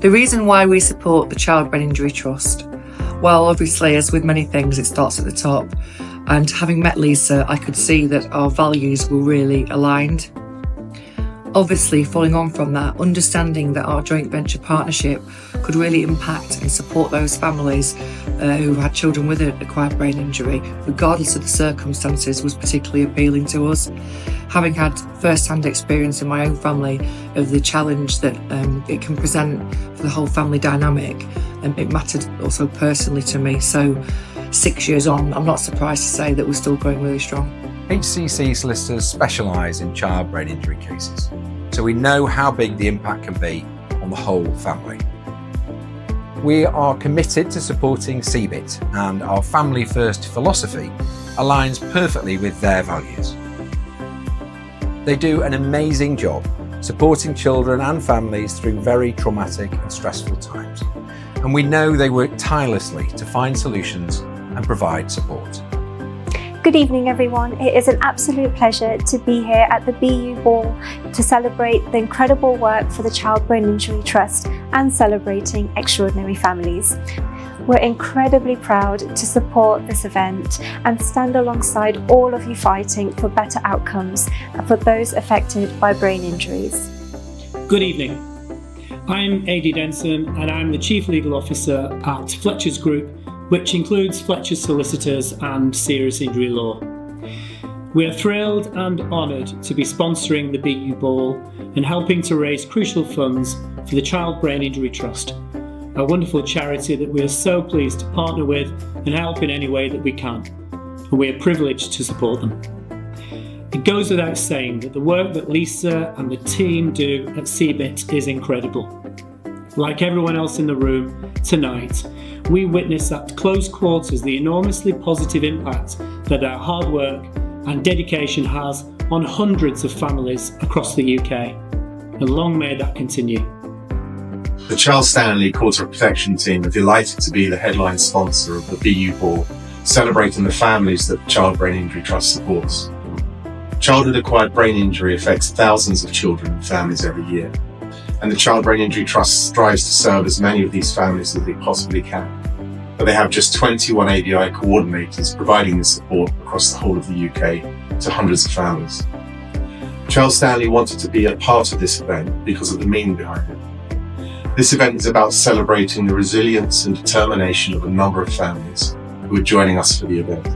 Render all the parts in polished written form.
The reason why we support the Child Brain Injury Trust, well, obviously, as with many things, it starts at the top. And having met Lisa, I could see that our values were really aligned. Obviously, following on from that, understanding that our joint venture partnership could really impact and support those families who had children with an acquired brain injury, regardless of the circumstances, was particularly appealing to us. Having had first-hand experience in my own family of the challenge that it can present for the whole family dynamic, it mattered also personally to me. So 6 years on, I'm not surprised to say that we're still going really strong. HCC solicitors specialise in child brain injury cases, so we know how big the impact can be on the whole family. We are committed to supporting CBIT, and our family first philosophy aligns perfectly with their values. They do an amazing job supporting children and families through very traumatic and stressful times, and we know they work tirelessly to find solutions and provide support. Good evening everyone, it is an absolute pleasure to be here at the BU Ball to celebrate the incredible work for the Child Brain Injury Trust and celebrating extraordinary families. We're incredibly proud to support this event and stand alongside all of you fighting for better outcomes for those affected by brain injuries. Good evening, I'm Adi Denson and I'm the Chief Legal Officer at Fletchers Group, which includes Fletchers Solicitors and Serious Injury Law. We are thrilled and honoured to be sponsoring the BU Ball and helping to raise crucial funds for the Child Brain Injury Trust, a wonderful charity that we are so pleased to partner with and help in any way that we can, and we are privileged to support them. It goes without saying that the work that Lisa and the team do at CBIT is incredible. Like everyone else in the room tonight, we witness at close quarters the enormously positive impact that our hard work and dedication has on hundreds of families across the UK, and long may that continue. The Charles Stanley Court of Protection team are delighted to be the headline sponsor of the BU Ball, celebrating the families that the Child Brain Injury Trust supports. Childhood acquired brain injury affects thousands of children and families every year, and the Child Brain Injury Trust strives to serve as many of these families as they possibly can. But they have just 21 ABI coordinators providing the support across the whole of the UK to hundreds of families. Charles Stanley wanted to be a part of this event because of the meaning behind it. This event is about celebrating the resilience and determination of a number of families who are joining us for the event,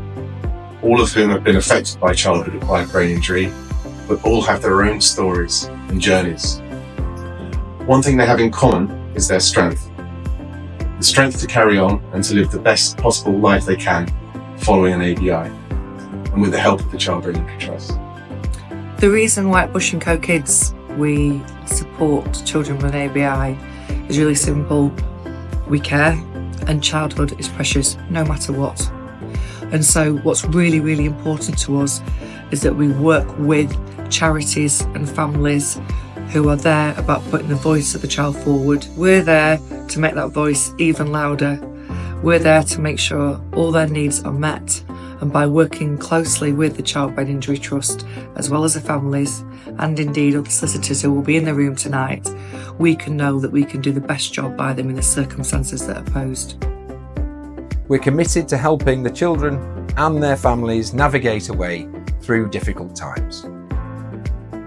all of whom have been affected by childhood acquired brain injury, but all have their own stories and journeys. One thing they have in common is their strength. The strength to carry on and to live the best possible life they can following an ABI, and with the help of the Child Brain Injury Trust. The reason why at Bush & Co Kids we support children with an ABI is really simple. We care, and childhood is precious no matter what. And so what's really, really important to us is that we work with charities and families who are there about putting the voice of the child forward. We're there to make that voice even louder. We're there to make sure all their needs are met, and by working closely with the Child Brain Injury Trust, as well as the families, and indeed other solicitors who will be in the room tonight, we can know that we can do the best job by them in the circumstances that are posed. We're committed to helping the children and their families navigate a way through difficult times.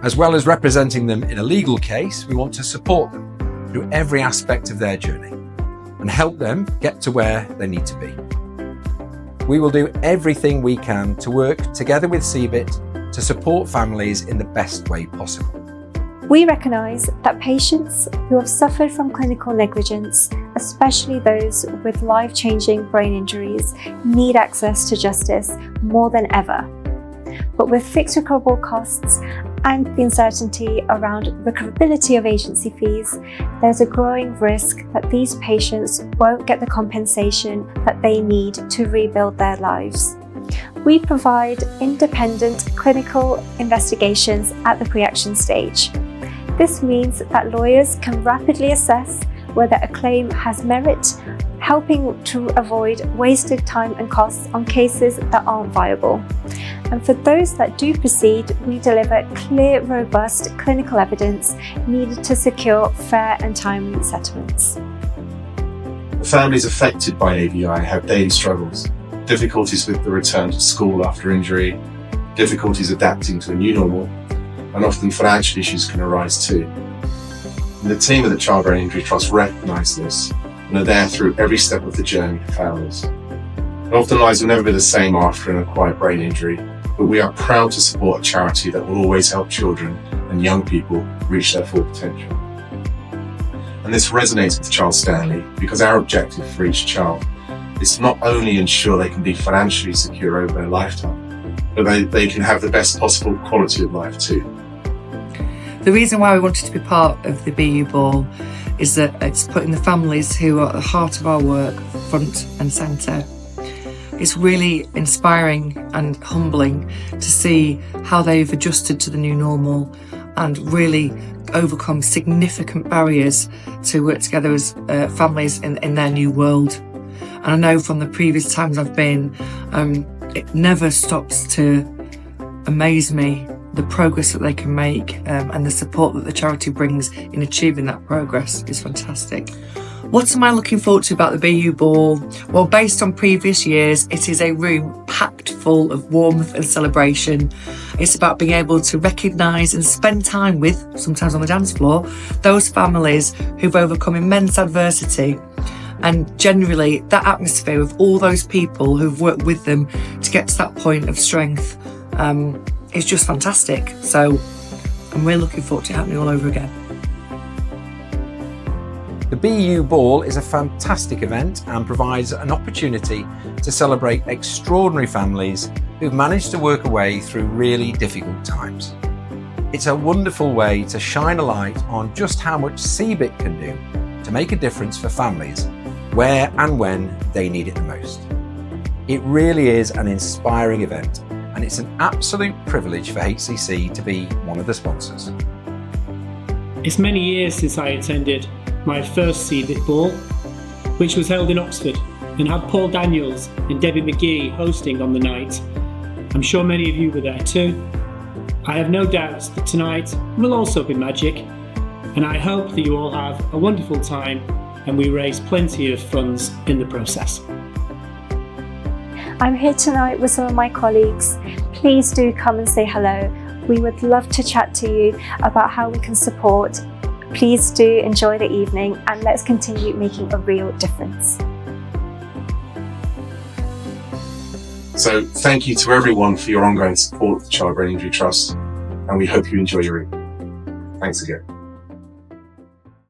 As well as representing them in a legal case, we want to support them through every aspect of their journey and help them get to where they need to be. We will do everything we can to work together with CBIT to support families in the best way possible. We recognise that patients who have suffered from clinical negligence, especially those with life-changing brain injuries, need access to justice more than ever. But with fixed recoverable costs and the uncertainty around recoverability of agency fees, there's a growing risk that these patients won't get the compensation that they need to rebuild their lives. We provide independent clinical investigations at the pre-action stage. This means that lawyers can rapidly assess whether a claim has merit, helping to avoid wasted time and costs on cases that aren't viable. And for those that do proceed, we deliver clear, robust clinical evidence needed to secure fair and timely settlements. The families affected by ABI have daily struggles, difficulties with the return to school after injury, difficulties adapting to a new normal, and often financial issues can arise too. And the team at the Child Brain Injury Trust recognise this and are there through every step of the journey for families. And often lives will never be the same after an acquired brain injury, but we are proud to support a charity that will always help children and young people reach their full potential. And this resonates with Child Stanley because our objective for each child is to not only ensure they can be financially secure over their lifetime, but they can have the best possible quality of life too. The reason why we wanted to be part of the BU Ball is that it's putting the families who are at the heart of our work front and centre. It's really inspiring and humbling to see how they've adjusted to the new normal and really overcome significant barriers to work together as families in their new world. And I know from the previous times I've been, it never stops to amaze me the progress that they can make, and the support that the charity brings in achieving that progress is fantastic. What am I looking forward to about the BU Ball? Well, based on previous years, it is a room packed full of warmth and celebration. It's about being able to recognise and spend time with, sometimes on the dance floor, those families who've overcome immense adversity. And generally, that atmosphere of all those people who've worked with them to get to that point of strength is just fantastic. So I'm really looking forward to it happening all over again. The BU Ball is a fantastic event and provides an opportunity to celebrate extraordinary families who've managed to work a way through really difficult times. It's a wonderful way to shine a light on just how much CBIT can do to make a difference for families where and when they need it the most. It really is an inspiring event, and it's an absolute privilege for HCC to be one of the sponsors. It's many years since I attended my first CBIT Ball, which was held in Oxford and had Paul Daniels and Debbie McGee hosting on the night. I'm sure many of you were there too. I have no doubts that tonight will also be magic, and I hope that you all have a wonderful time and we raise plenty of funds in the process. I'm here tonight with some of my colleagues. Please do come and say hello. We would love to chat to you about how we can support. Please do enjoy the evening and let's continue making a real difference. So thank you to everyone for your ongoing support of the Child Brain Injury Trust, and we hope you enjoy your evening. Thanks again.